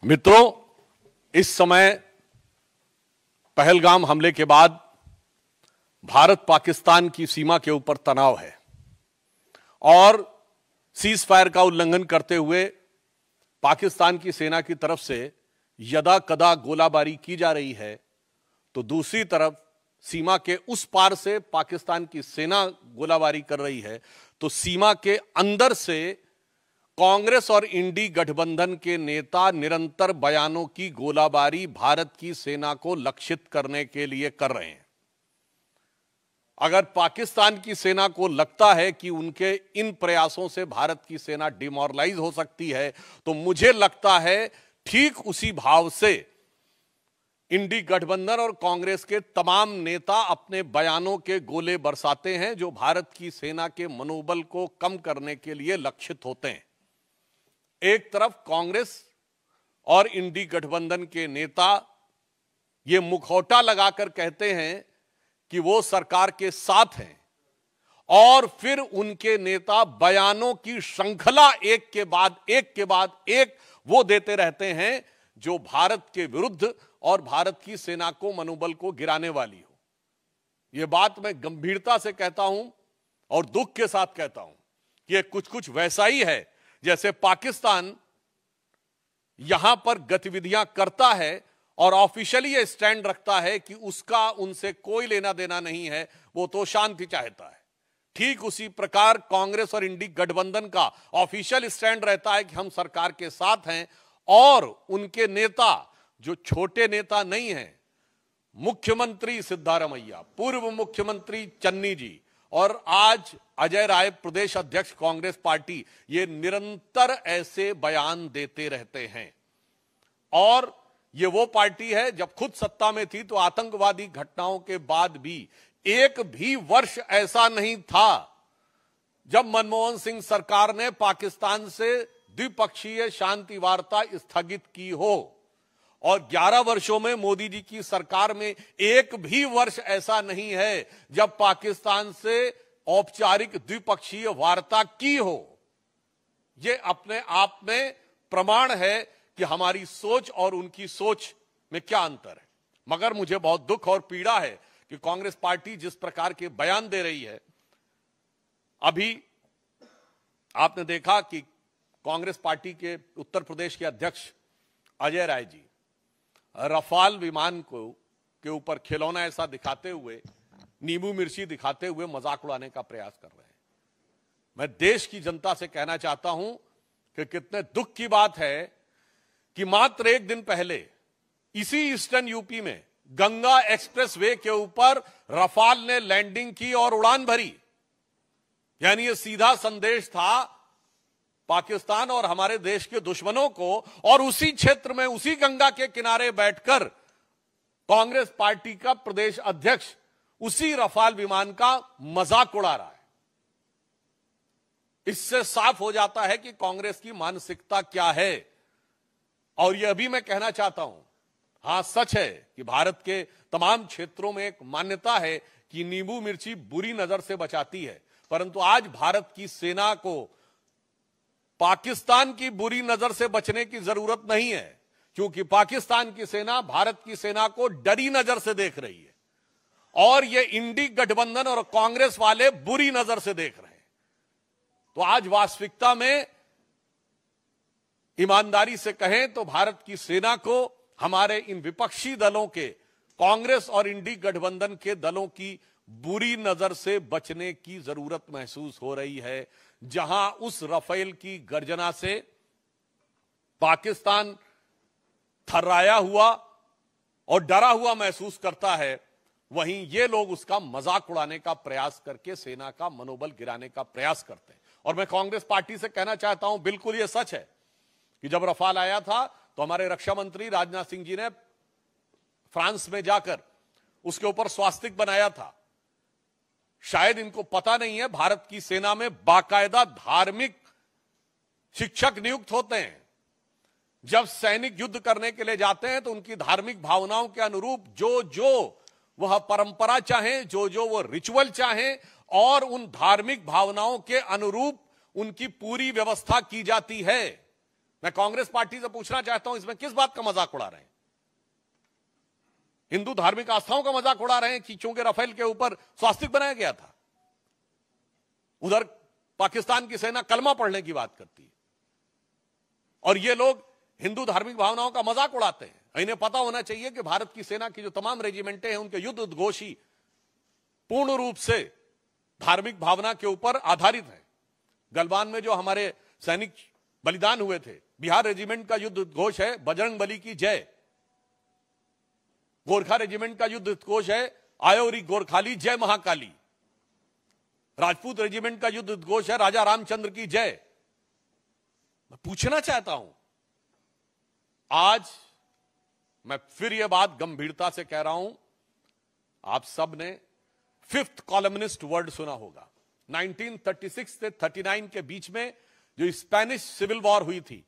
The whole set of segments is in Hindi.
मित्रों, इस समय पहलगाम हमले के बाद भारत पाकिस्तान की सीमा के ऊपर तनाव है और सीज फायर का उल्लंघन करते हुए पाकिस्तान की सेना की तरफ से यदा कदा गोलाबारी की जा रही है, तो दूसरी तरफ सीमा के उस पार से पाकिस्तान की सेना गोलाबारी कर रही है। तो सीमा के अंदर से कांग्रेस और इंडी गठबंधन के नेता निरंतर बयानों की गोलाबारी भारत की सेना को लक्षित करने के लिए कर रहे हैं। अगर पाकिस्तान की सेना को लगता है कि उनके इन प्रयासों से भारत की सेना डिमोरलाइज हो सकती है, तो मुझे लगता है ठीक उसी भाव से इंडी गठबंधन और कांग्रेस के तमाम नेता अपने बयानों के गोले बरसाते हैं, जो भारत की सेना के मनोबल को कम करने के लिए लक्षित होते हैं। एक तरफ कांग्रेस और इंडी गठबंधन के नेता ये मुखौटा लगाकर कहते हैं कि वो सरकार के साथ हैं, और फिर उनके नेता बयानों की श्रृंखला एक के बाद एक वो देते रहते हैं जो भारत के विरुद्ध और भारत की सेना को मनोबल को गिराने वाली हो। यह बात मैं गंभीरता से कहता हूं और दुख के साथ कहता हूं कि यह कुछ वैसा ही है जैसे पाकिस्तान यहां पर गतिविधियां करता है और ऑफिशियली यह स्टैंड रखता है कि उसका उनसे कोई लेना देना नहीं है, वो तो शांति चाहता है। ठीक उसी प्रकार कांग्रेस और इंडी गठबंधन का ऑफिशियल स्टैंड रहता है कि हम सरकार के साथ हैं, और उनके नेता जो छोटे नेता नहीं हैं, मुख्यमंत्री सिद्धारमैया, पूर्व मुख्यमंत्री चन्नी जी और आज अजय राय प्रदेश अध्यक्ष कांग्रेस पार्टी, ये निरंतर ऐसे बयान देते रहते हैं। और ये वो पार्टी है, जब खुद सत्ता में थी तो आतंकवादी घटनाओं के बाद भी एक भी वर्ष ऐसा नहीं था जब मनमोहन सिंह सरकार ने पाकिस्तान से द्विपक्षीय शांति वार्ता स्थगित की हो, और 11 वर्षों में मोदी जी की सरकार में एक भी वर्ष ऐसा नहीं है जब पाकिस्तान से औपचारिक द्विपक्षीय वार्ता की हो। यह अपने आप में प्रमाण है कि हमारी सोच और उनकी सोच में क्या अंतर है। मगर मुझे बहुत दुख और पीड़ा है कि कांग्रेस पार्टी जिस प्रकार के बयान दे रही है, अभी आपने देखा कि कांग्रेस पार्टी के उत्तर प्रदेश के अध्यक्ष अजय राय जी रफाल विमान के ऊपर खिलौना ऐसा दिखाते हुए, नींबू मिर्ची दिखाते हुए मजाक उड़ाने का प्रयास कर रहे हैं। मैं देश की जनता से कहना चाहता हूं कि कितने दुख की बात है कि मात्र एक दिन पहले इसी ईस्टर्न यूपी में गंगा एक्सप्रेस वे के ऊपर रफाल ने लैंडिंग की और उड़ान भरी। यानी यह सीधा संदेश था पाकिस्तान और हमारे देश के दुश्मनों को, और उसी क्षेत्र में उसी गंगा के किनारे बैठकर कांग्रेस पार्टी का प्रदेश अध्यक्ष उसी रफाल विमान का मजाक उड़ा रहा है। इससे साफ हो जाता है कि कांग्रेस की मानसिकता क्या है। और यह भी मैं कहना चाहता हूं, हां सच है कि भारत के तमाम क्षेत्रों में एक मान्यता है कि नींबू मिर्ची बुरी नजर से बचाती है, परंतु आज भारत की सेना को पाकिस्तान की बुरी नजर से बचने की जरूरत नहीं है, क्योंकि पाकिस्तान की सेना भारत की सेना को डरी नजर से देख रही है, और ये इंडी गठबंधन और कांग्रेस वाले बुरी नजर से देख रहे हैं। तो आज वास्तविकता में ईमानदारी से कहें तो भारत की सेना को हमारे इन विपक्षी दलों के, कांग्रेस और इंडी गठबंधन के दलों की बुरी नजर से बचने की जरूरत महसूस हो रही है। जहां उस रफेल की गर्जना से पाकिस्तान थर्राया हुआ और डरा हुआ महसूस करता है, वहीं ये लोग उसका मजाक उड़ाने का प्रयास करके सेना का मनोबल गिराने का प्रयास करते हैं। और मैं कांग्रेस पार्टी से कहना चाहता हूं, बिल्कुल यह सच है कि जब रफाल आया था तो हमारे रक्षा मंत्री राजनाथ सिंह जी ने फ्रांस में जाकर उसके ऊपर स्वास्तिक बनाया था। शायद इनको पता नहीं है, भारत की सेना में बाकायदा धार्मिक शिक्षक नियुक्त होते हैं। जब सैनिक युद्ध करने के लिए जाते हैं तो उनकी धार्मिक भावनाओं के अनुरूप जो वह परंपरा चाहे, जो वो रिचुअल चाहे, और उन धार्मिक भावनाओं के अनुरूप उनकी पूरी व्यवस्था की जाती है। मैं कांग्रेस पार्टी से पूछना चाहता हूं, इसमें किस बात का मजाक उड़ा रहे हैं? हिंदू धार्मिक आस्थाओं का मजाक उड़ा रहे हैं कि चूंकि राफेल के ऊपर स्वास्तिक बनाया गया था। उधर पाकिस्तान की सेना कलमा पढ़ने की बात करती है और ये लोग हिंदू धार्मिक भावनाओं का मजाक उड़ाते हैं। इन्हें पता होना चाहिए कि भारत की सेना की जो तमाम रेजिमेंटें हैं उनके युद्ध उद्घोष पूर्ण रूप से धार्मिक भावना के ऊपर आधारित है। गलवान में जो हमारे सैनिक बलिदान हुए थे, बिहार रेजिमेंट का युद्ध उद्घोष है बजरंग बली की जय। गोरखा रेजिमेंट का युद्ध उद्घोष है आयोरी गोरखाली जय महाकाली। राजपूत रेजिमेंट का युद्ध उद्घोष है राजा रामचंद्र की जय। मैं पूछना चाहता हूं, आज मैं फिर यह बात गंभीरता से कह रहा हूं, आप सब ने फिफ्थ कॉलमनिस्ट वर्ड सुना होगा। 1936 से 39 के बीच में जो स्पेनिश सिविल वॉर हुई थी,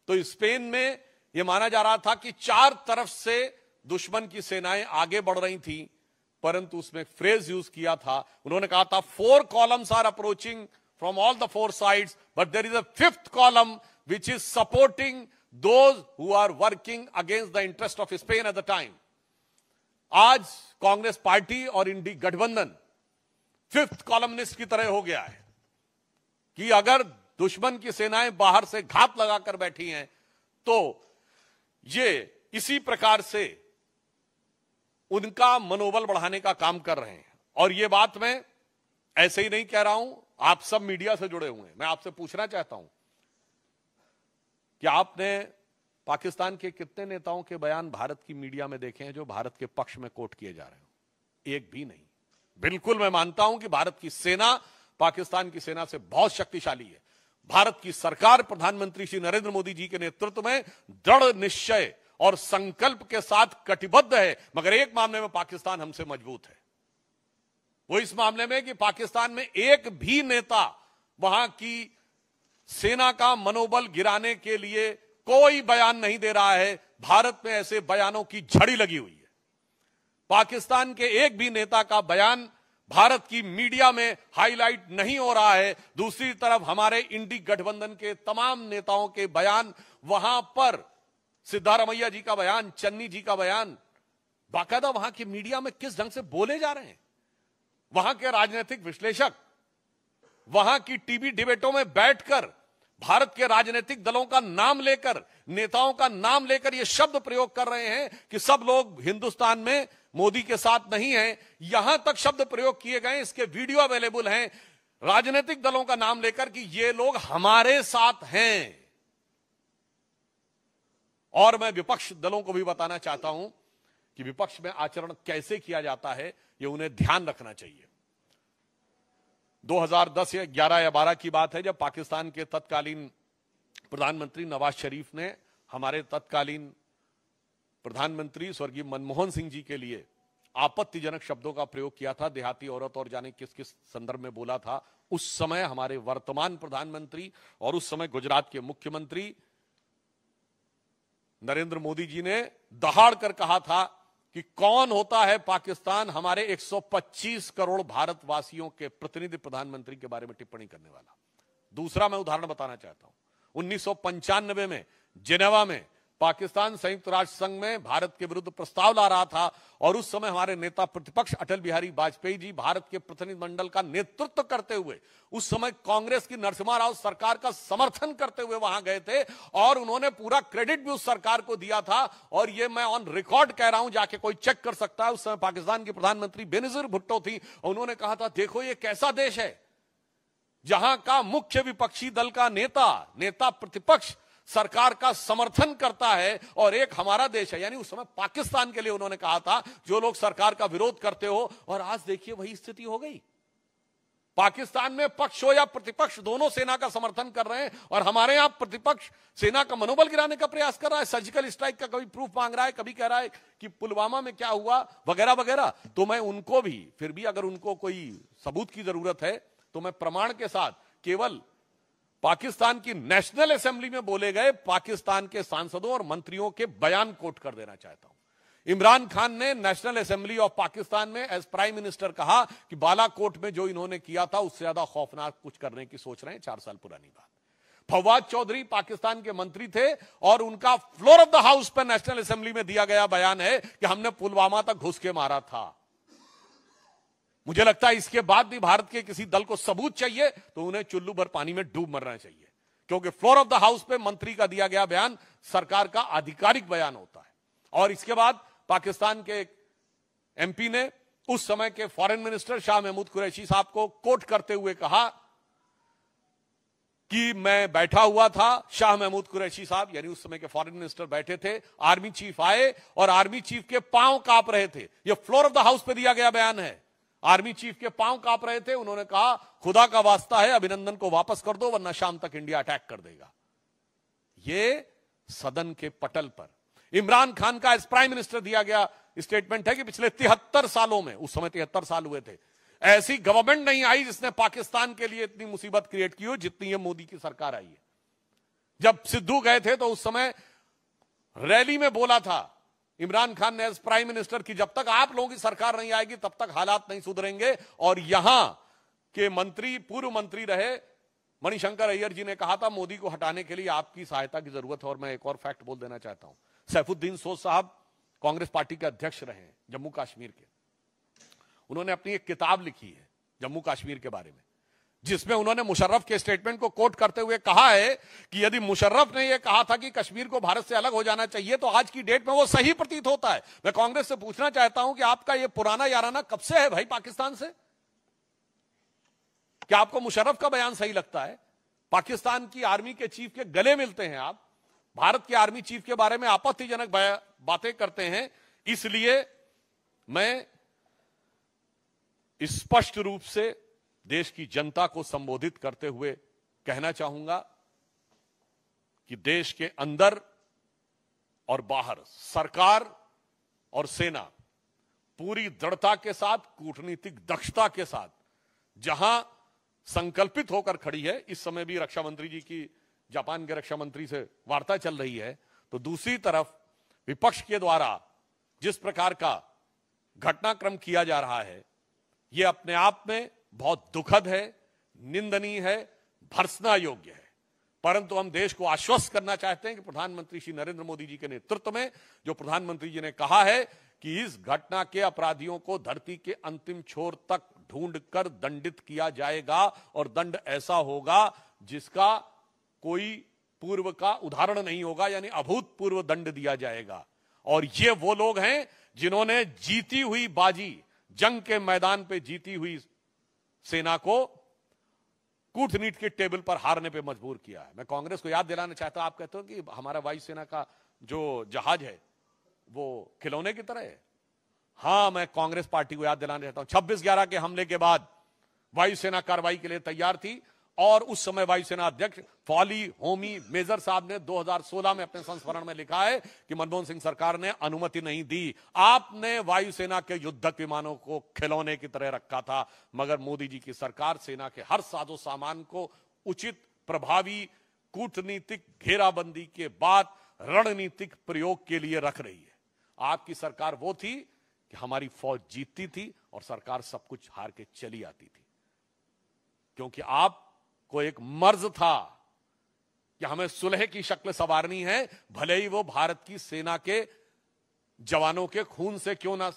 तो स्पेन में यह माना जा रहा था कि चार तरफ से दुश्मन की सेनाएं आगे बढ़ रही थी, परंतु उसमें फ्रेज यूज किया था, उन्होंने कहा था 4 columns are approaching from all the 4 sides, but there is a 5th column which is supporting those who are working against the interest of Spain at the time. आज कांग्रेस पार्टी और इंडी गठबंधन 5th columnist की तरह हो गया है कि अगर दुश्मन की सेनाएं बाहर से घात लगाकर बैठी हैं तो ये इसी प्रकार से उनका मनोबल बढ़ाने का काम कर रहे हैं। और ये बात मैं ऐसे ही नहीं कह रहा हूं, आप सब मीडिया से जुड़े हुए हैं। मैं आपसे पूछना चाहता हूं कि आपने पाकिस्तान के कितने नेताओं के बयान भारत की मीडिया में देखे हैं जो भारत के पक्ष में कोट किए जा रहे हो? एक भी नहीं। बिल्कुल मैं मानता हूं कि भारत की सेना पाकिस्तान की सेना से बहुत शक्तिशाली है। भारत की सरकार प्रधानमंत्री श्री नरेंद्र मोदी जी के नेतृत्व में दृढ़ निश्चय और संकल्प के साथ कटिबद्ध है, मगर एक मामले में पाकिस्तान हमसे मजबूत है। वो इस मामले में कि पाकिस्तान में एक भी नेता वहां की सेना का मनोबल गिराने के लिए कोई बयान नहीं दे रहा है। भारत में ऐसे बयानों की झड़ी लगी हुई है। पाकिस्तान के एक भी नेता का बयान भारत की मीडिया में हाईलाइट नहीं हो रहा है। दूसरी तरफ हमारे इंडी गठबंधन के तमाम नेताओं के बयान, वहां पर सिद्धारमैया जी का बयान, चन्नी जी का बयान, बाकायदा वहां की मीडिया में किस ढंग से बोले जा रहे हैं। वहां के राजनीतिक विश्लेषक वहां की टीवी डिबेटों में बैठकर भारत के राजनीतिक दलों का नाम लेकर, नेताओं का नाम लेकर यह शब्द प्रयोग कर रहे हैं कि सब लोग हिंदुस्तान में मोदी के साथ नहीं हैं। यहां तक शब्द प्रयोग किए गए, इसके वीडियो अवेलेबल हैं, राजनीतिक दलों का नाम लेकर कि ये लोग हमारे साथ हैं। और मैं विपक्ष दलों को भी बताना चाहता हूं कि विपक्ष में आचरण कैसे किया जाता है, यह उन्हें ध्यान रखना चाहिए। 2010 या 11 या 12 की बात है, जब पाकिस्तान के तत्कालीन प्रधानमंत्री नवाज शरीफ ने हमारे तत्कालीन प्रधानमंत्री स्वर्गीय मनमोहन सिंह जी के लिए आपत्तिजनक शब्दों का प्रयोग किया था, देहाती औरत और जाने किस किस संदर्भ में बोला था। उस समय हमारे वर्तमान प्रधानमंत्री और उस समय गुजरात के मुख्यमंत्री नरेंद्र मोदी जी ने दहाड़ कर कहा था कि कौन होता है पाकिस्तान हमारे 125 करोड़ भारतवासियों के प्रतिनिधि प्रधानमंत्री के बारे में टिप्पणी करने वाला। दूसरा मैं उदाहरण बताना चाहता हूं, 1995 में जिनेवा में पाकिस्तान संयुक्त राष्ट्र संघ में भारत के विरुद्ध प्रस्ताव ला रहा था और उस समय हमारे नेता प्रतिपक्ष अटल बिहारी वाजपेयी जी भारत के प्रतिनिधिमंडल का नेतृत्व करते हुए, उस समय कांग्रेस की नरसिम्हा राव सरकार का समर्थन करते हुए वहां गए थे और उन्होंने पूरा क्रेडिट भी उस सरकार को दिया था। और ये मैं ऑन रिकॉर्ड कह रहा हूं, जाके कोई चेक कर सकता है। उस समय पाकिस्तान की प्रधानमंत्री बेनजीर भुट्टो थी और उन्होंने कहा था, देखो ये कैसा देश है जहां का मुख्य विपक्षी दल का नेता प्रतिपक्ष सरकार का समर्थन करता है और एक हमारा देश है। यानी उस समय पाकिस्तान के लिए उन्होंने कहा था जो लोग सरकार का विरोध करते हो, और आज देखिए वही स्थिति हो गई। पाकिस्तान में पक्ष हो या प्रतिपक्ष दोनों सेना का समर्थन कर रहे हैं और हमारे यहां प्रतिपक्ष सेना का मनोबल गिराने का प्रयास कर रहा है। सर्जिकल स्ट्राइक का कभी प्रूफ मांग रहा है, कभी कह रहा है कि पुलवामा में क्या हुआ वगैरह वगैरह। तो मैं उनको भी, फिर भी अगर उनको कोई सबूत की जरूरत है तो मैं प्रमाण के साथ केवल पाकिस्तान की नेशनल असेंबली में बोले गए पाकिस्तान के सांसदों और मंत्रियों के बयान कोट कर देना चाहता हूं। इमरान खान ने नेशनल असेंबली ऑफ पाकिस्तान में एज प्राइम मिनिस्टर कहा कि बालाकोट में जो इन्होंने किया था उससे ज्यादा खौफनाक कुछ करने की सोच रहे हैं, 4 साल पुरानी बात। फवाद चौधरी पाकिस्तान के मंत्री थे और उनका फ्लोर ऑफ द हाउस पर नेशनल असेंबली में दिया गया बयान है कि हमने पुलवामा तक घुस के मारा था। मुझे लगता है इसके बाद भी भारत के किसी दल को सबूत चाहिए तो उन्हें चुल्लू भर पानी में डूब मरना चाहिए, क्योंकि फ्लोर ऑफ द हाउस पे मंत्री का दिया गया बयान सरकार का आधिकारिक बयान होता है। और इसके बाद पाकिस्तान के एमपी ने उस समय के फॉरेन मिनिस्टर शाह महमूद कुरैशी साहब को कोट करते हुए कहा कि मैं बैठा हुआ था, शाह महमूद कुरैशी साहब यानी उस समय के फॉरेन मिनिस्टर बैठे थे, आर्मी चीफ आए और आर्मी चीफ के पांव कांप रहे थे। यह फ्लोर ऑफ द हाउस पे दिया गया बयान है। आर्मी चीफ के पांव कांप रहे थे, उन्होंने कहा खुदा का वास्ता है अभिनंदन को वापस कर दो वरना शाम तक इंडिया अटैक कर देगा। यह सदन के पटल पर इमरान खान का एज प्राइम मिनिस्टर दिया गया स्टेटमेंट है कि पिछले 73 सालों में, उस समय 73 साल हुए थे, ऐसी गवर्नमेंट नहीं आई जिसने पाकिस्तान के लिए इतनी मुसीबत क्रिएट की हो जितनी ये मोदी की सरकार आई है। जब सिद्धू गए थे तो उस समय रैली में बोला था इमरान खान ने एज प्राइम मिनिस्टर की जब तक आप लोगों की सरकार नहीं आएगी तब तक हालात नहीं सुधरेंगे। और यहां के मंत्री, पूर्व मंत्री रहे मणिशंकर अय्यर जी ने कहा था मोदी को हटाने के लिए आपकी सहायता की जरूरत है। और मैं एक और फैक्ट बोल देना चाहता हूं, सैफुद्दीन सोज साहब कांग्रेस पार्टी के अध्यक्ष रहे हैं जम्मू कश्मीर के। उन्होंने अपनी एक किताब लिखी है जम्मू कश्मीर के बारे में, जिसमें उन्होंने मुशर्रफ के स्टेटमेंट को कोट करते हुए कहा है कि यदि मुशर्रफ ने यह कहा था कि कश्मीर को भारत से अलग हो जाना चाहिए तो आज की डेट में वो सही प्रतीत होता है। मैं कांग्रेस से पूछना चाहता हूं कि आपका यह पुराना याराना कब से है भाई पाकिस्तान से? क्या आपको मुशर्रफ का बयान सही लगता है? पाकिस्तान की आर्मी के चीफ के गले मिलते हैं आप, भारत के आर्मी चीफ के बारे में आपत्तिजनक बातें करते हैं। इसलिए मैं स्पष्ट रूप से देश की जनता को संबोधित करते हुए कहना चाहूंगा कि देश के अंदर और बाहर सरकार और सेना पूरी दृढ़ता के साथ, कूटनीतिक दक्षता के साथ जहां संकल्पित होकर खड़ी है। इस समय भी रक्षा मंत्री जी की जापान के रक्षा मंत्री से वार्ता चल रही है, तो दूसरी तरफ विपक्ष के द्वारा जिस प्रकार का घटनाक्रम किया जा रहा है यह अपने आप में बहुत दुखद है, निंदनीय है, भर्त्सना योग्य है। परंतु हम देश को आश्वस्त करना चाहते हैं कि प्रधानमंत्री श्री नरेंद्र मोदी जी के नेतृत्व में जो प्रधानमंत्री जी ने कहा है कि इस घटना के अपराधियों को धरती के अंतिम छोर तक ढूंढकर दंडित किया जाएगा और दंड ऐसा होगा जिसका कोई पूर्व का उदाहरण नहीं होगा, यानी अभूतपूर्व दंड दिया जाएगा। और ये वो लोग हैं जिन्होंने जीती हुई बाजी, जंग के मैदान पे जीती हुई सेना को कूटनीति के टेबल पर हारने पे मजबूर किया है। मैं कांग्रेस को याद दिलाना चाहता हूं, आप कहते हो कि हमारा वायुसेना का जो जहाज है वो खिलौने की तरह है। हां, मैं कांग्रेस पार्टी को याद दिलाना चाहता हूं 26/11 के हमले के बाद वायुसेना कार्रवाई के लिए तैयार थी और उस समय वायुसेना अध्यक्ष फॉली होमी मेजर साहब ने 2016 में अपने संस्मरण में लिखा है कि मनमोहन सिंह सरकार ने अनुमति नहीं दी, आपने वायुसेना के युद्धक विमानों को खिलौने की तरह रखा था। मगर मोदी जी की सरकार सेना के हर साजो सामान को उचित, प्रभावी कूटनीतिक घेराबंदी के बाद रणनीतिक प्रयोग के लिए रख रही है। आपकी सरकार वो थी कि हमारी फौज जीतती थी और सरकार सब कुछ हार के चली आती थी, क्योंकि आप को एक मर्ज था कि हमें सुलह की शक्ल संवारनी है, भले ही वो भारत की सेना के जवानों के खून से क्यों ना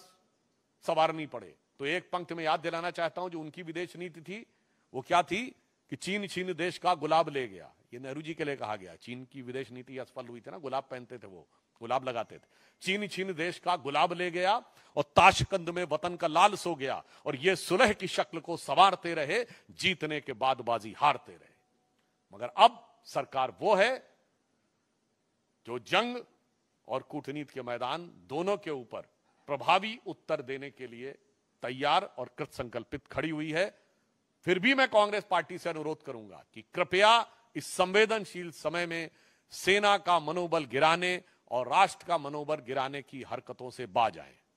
संवारनी पड़े। तो एक पंक्ति में याद दिलाना चाहता हूं जो उनकी विदेश नीति थी, वो क्या थी कि चीन छीन देश का गुलाब ले गया। ये नेहरू जी के लिए कहा गया। चीन की विदेश नीति असफल हुई थी ना, गुलाब पहनते थे, वो गुलाब लगाते थे। चीन छीन देश का गुलाब ले गया और ताशकंद में वतन का लाल सो गया। और ये सुलह की शक्ल को संवारते रहे, जीतने के बाद बाजी हारते रहे। मगर अब सरकार वो है जो जंग और कूटनीति के मैदान दोनों के ऊपर प्रभावी उत्तर देने के लिए तैयार और कृत संकल्पित खड़ी हुई है। फिर भी मैं कांग्रेस पार्टी से अनुरोध करूंगा कि कृपया इस संवेदनशील समय में सेना का मनोबल गिराने और राष्ट्र का मनोबल गिराने की हरकतों से बाज आए।